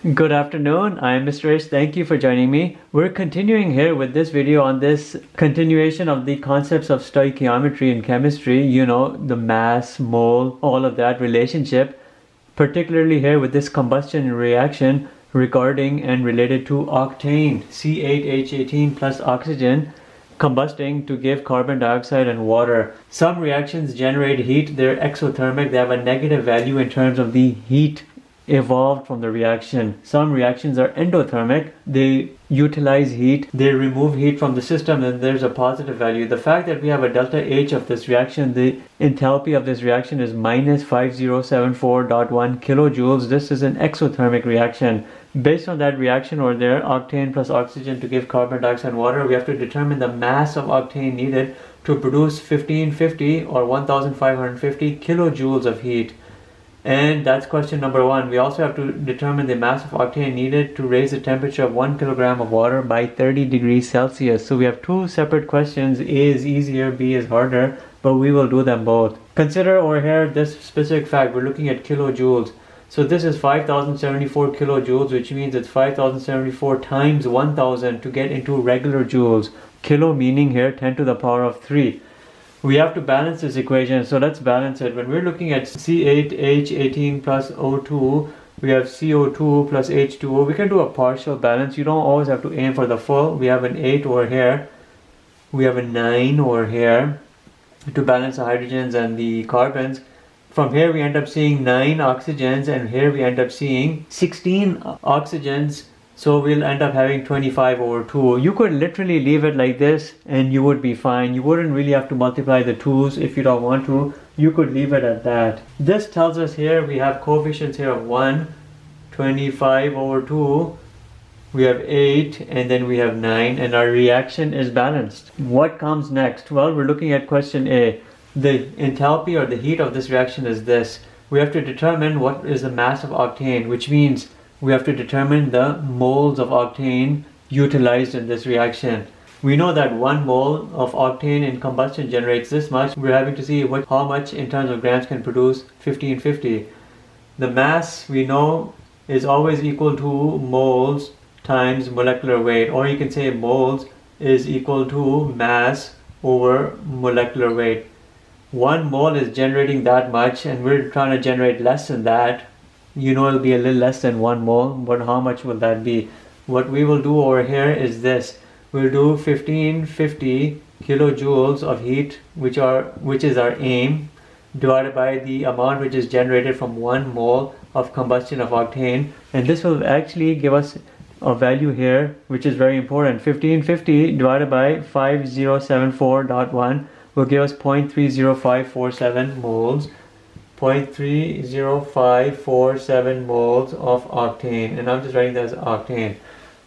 Good afternoon, I am Mr. H. Thank you for joining me. We're continuing here with this video on this continuation of the concepts of stoichiometry in chemistry, the mass, mole, all of that relationship, particularly here with this combustion reaction regarding and related to octane, C8H18 plus oxygen, combusting to give carbon dioxide and water. Some reactions generate heat, they're exothermic, they have a negative value in terms of the heat evolved from the reaction. Some reactions are endothermic, they utilize heat, they remove heat from the system, and there's a positive value. The fact that we have a delta H of this reaction, the enthalpy of this reaction is minus 5074.1 kilojoules. This is an exothermic reaction. Based on that reaction over there, octane plus oxygen to give carbon dioxide and water, we have to determine the mass of octane needed to produce 1550 or 1550 kilojoules of heat. And that's question number one. We also have to determine the mass of octane needed to raise the temperature of 1 kilogram of water by 30 degrees Celsius. So we have two separate questions. A is easier, B is harder, but we will do them both. Consider over here this specific fact. We're looking at kilojoules. So this is 5074 kilojoules, which means it's 5074 times 1000 to get into regular joules. Kilo meaning here 10 to the power of 3. We have to balance this equation, so let's balance it. When we're looking at C8H18 plus O2, we have CO2 plus H2O. We can do a partial balance. You don't always have to aim for the full. We have an 8 over here. We have a 9 over here to balance the hydrogens and the carbons. From here we end up seeing 9 oxygens, and here we end up seeing 16 oxygens. So we'll end up having 25 over 2. You could literally leave it like this and you would be fine. You wouldn't really have to multiply the 2's if you don't want to. You could leave it at that. This tells us here we have coefficients here of 1, 25 over 2. We have 8 and then we have 9, and our reaction is balanced. What comes next? Well, we're looking at question A. The enthalpy or the heat of this reaction is this. We have to determine what is the mass of octane, which means we have to determine the moles of octane utilized in this reaction. We know that 1 mole of octane in combustion generates this much. We're having to see how much in terms of grams can produce 1550. The mass we know is always equal to moles times molecular weight, or you can say moles is equal to mass over molecular weight. 1 mole is generating that much and we're trying to generate less than that. It'll be a little less than 1 mole, but how much will that be? What we will do over here is this. We'll do 1550 kilojoules of heat, which is our aim, divided by the amount which is generated from 1 mole of combustion of octane, and this will actually give us a value here which is very important. 1550 divided by 5074.1 will give us 0.30547 moles. 0.30547 moles of octane, and I'm just writing that as octane.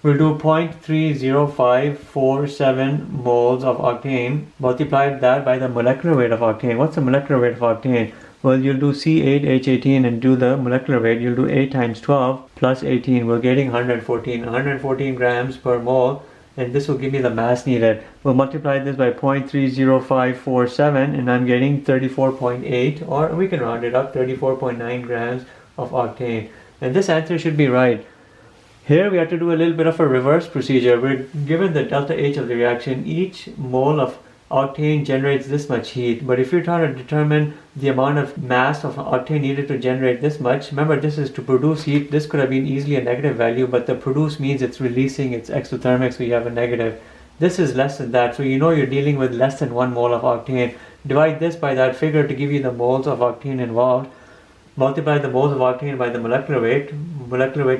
We'll do 0.30547 moles of octane, multiply that by the molecular weight of octane. What's the molecular weight of octane? Well, you'll do C8H18 and do the molecular weight. You'll do 8 times 12 plus 18. We're getting 114 grams per mole, and this will give me the mass needed. We'll multiply this by 0.30547 and I'm getting 34.8, or we can round it up, 34.9 grams of octane. And this answer should be right. Here we have to do a little bit of a reverse procedure. We're given the delta H of the reaction. Each mole of octane generates this much heat, but if you're trying to determine the amount of mass of octane needed to generate this much, remember this is to produce heat. This could have been easily a negative value, but the produce means it's releasing, it's exothermic, so you have a negative. This is less than that, so you're dealing with less than 1 mole of octane. Divide this by that figure to give you the moles of octane involved. Multiply the moles of octane by the molecular weight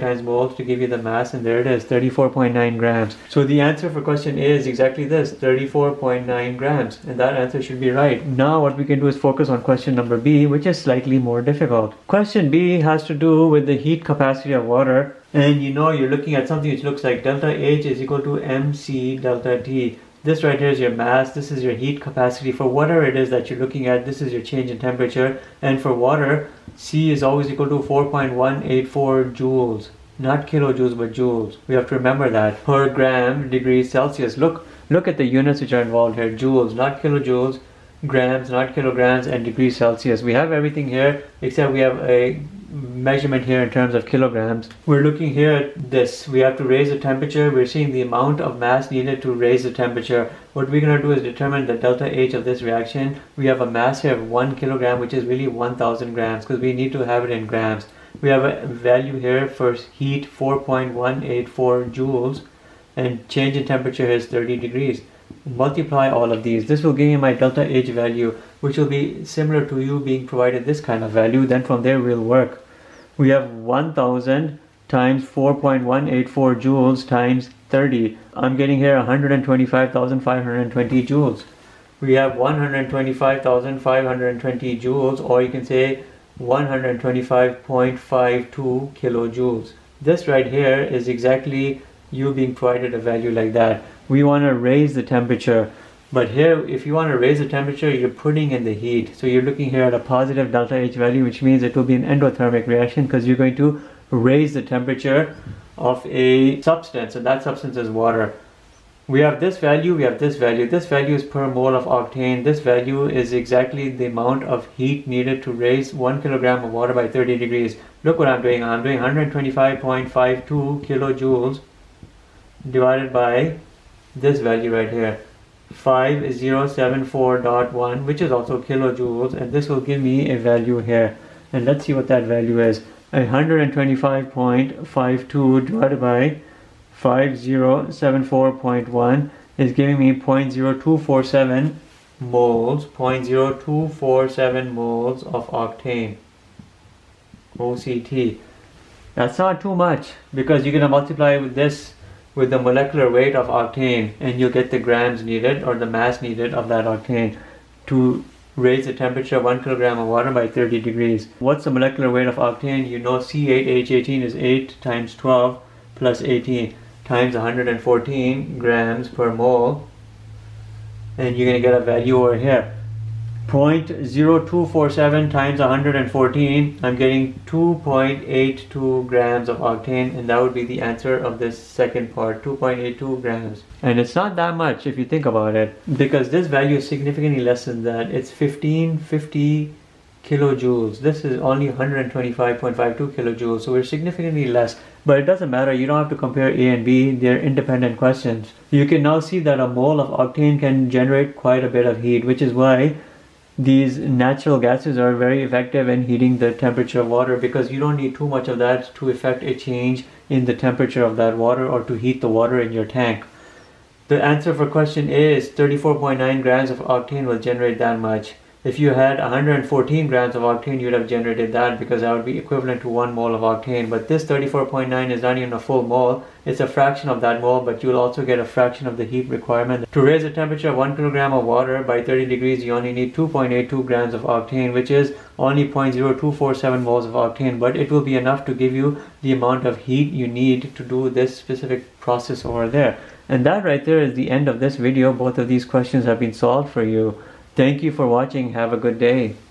times moles to give you the mass, and there it is, 34.9 grams. So the answer for question A is exactly this, 34.9 grams, and that answer should be right. Now what we can do is focus on question number B, which is slightly more difficult. Question B has to do with the heat capacity of water, and you're looking at something which looks like delta H is equal to mc delta T. This right here is your mass, this is your heat capacity. For whatever it is that you're looking at, this is your change in temperature. And for water, C is always equal to 4.184 joules. Not kilojoules, but joules. We have to remember that. Per gram degrees Celsius. Look at the units which are involved here. Joules, not kilojoules. Grams, not kilograms, and degrees Celsius. We have everything here, except we have a measurement here in terms of kilograms. We're looking here at this. We have to raise the temperature. We're seeing the amount of mass needed to raise the temperature. What we're going to do is determine the delta H of this reaction. We have a mass here of 1 kilogram, which is really 1000 grams, because we need to have it in grams. We have a value here for heat, 4.184 joules, and change in temperature is 30 degrees. Multiply all of these. This will give me my delta H value, which will be similar to you being provided this kind of value. Then from there we'll work. We have 1000 times 4.184 joules times 30. I'm getting here 125,520 joules. We have 125,520 joules, or you can say 125.52 kilojoules. This right here is exactly you being provided a value like that. We want to raise the temperature, but here if you want to raise the temperature, you're putting in the heat. So you're looking here at a positive delta H value, which means it will be an endothermic reaction because you're going to raise the temperature of a substance, and that substance is water. We have this value, we have this value. This value is per mole of octane. This value is exactly the amount of heat needed to raise 1 kilogram of water by 30 degrees. Look what I'm doing. I'm doing 125.52 kilojoules divided by this value right here, 5074.1, which is also kilojoules, and this will give me a value here. And let's see what that value is. 125.52 divided by 5074.1 is giving me 0.0247 moles, 0.0247 moles of octane, OCT. That's not too much, because you're going to multiply with this with the molecular weight of octane, and you'll get the grams needed, or the mass needed of that octane to raise the temperature of 1 kilogram of water by 30 degrees. What's the molecular weight of octane? You know C8H18 is 8 times 12 plus 18 times 114 grams per mole, and you're going to get a value over here. 0.0247 times 114, I'm getting 2.82 grams of octane, and that would be the answer of this second part, 2.82 grams. And it's not that much if you think about it, because this value is significantly less than that. It's 1550 kilojoules. This is only 125.52 kilojoules, so we're significantly less. But it doesn't matter, you don't have to compare A and B, they're independent questions. You can now see that a mole of octane can generate quite a bit of heat, which is why these natural gases are very effective in heating the temperature of water, because you don't need too much of that to effect a change in the temperature of that water or to heat the water in your tank. The answer for question A is 34.9 grams of octane will generate that much. If you had 114 grams of octane, you would have generated that, because that would be equivalent to 1 mole of octane. But this 34.9 is not even a full mole. It's a fraction of that mole, but you'll also get a fraction of the heat requirement. To raise the temperature of 1 kilogram of water by 30 degrees, you only need 2.82 grams of octane, which is only 0.0247 moles of octane, but it will be enough to give you the amount of heat you need to do this specific process over there. And that right there is the end of this video. Both of these questions have been solved for you. Thank you for watching. Have a good day.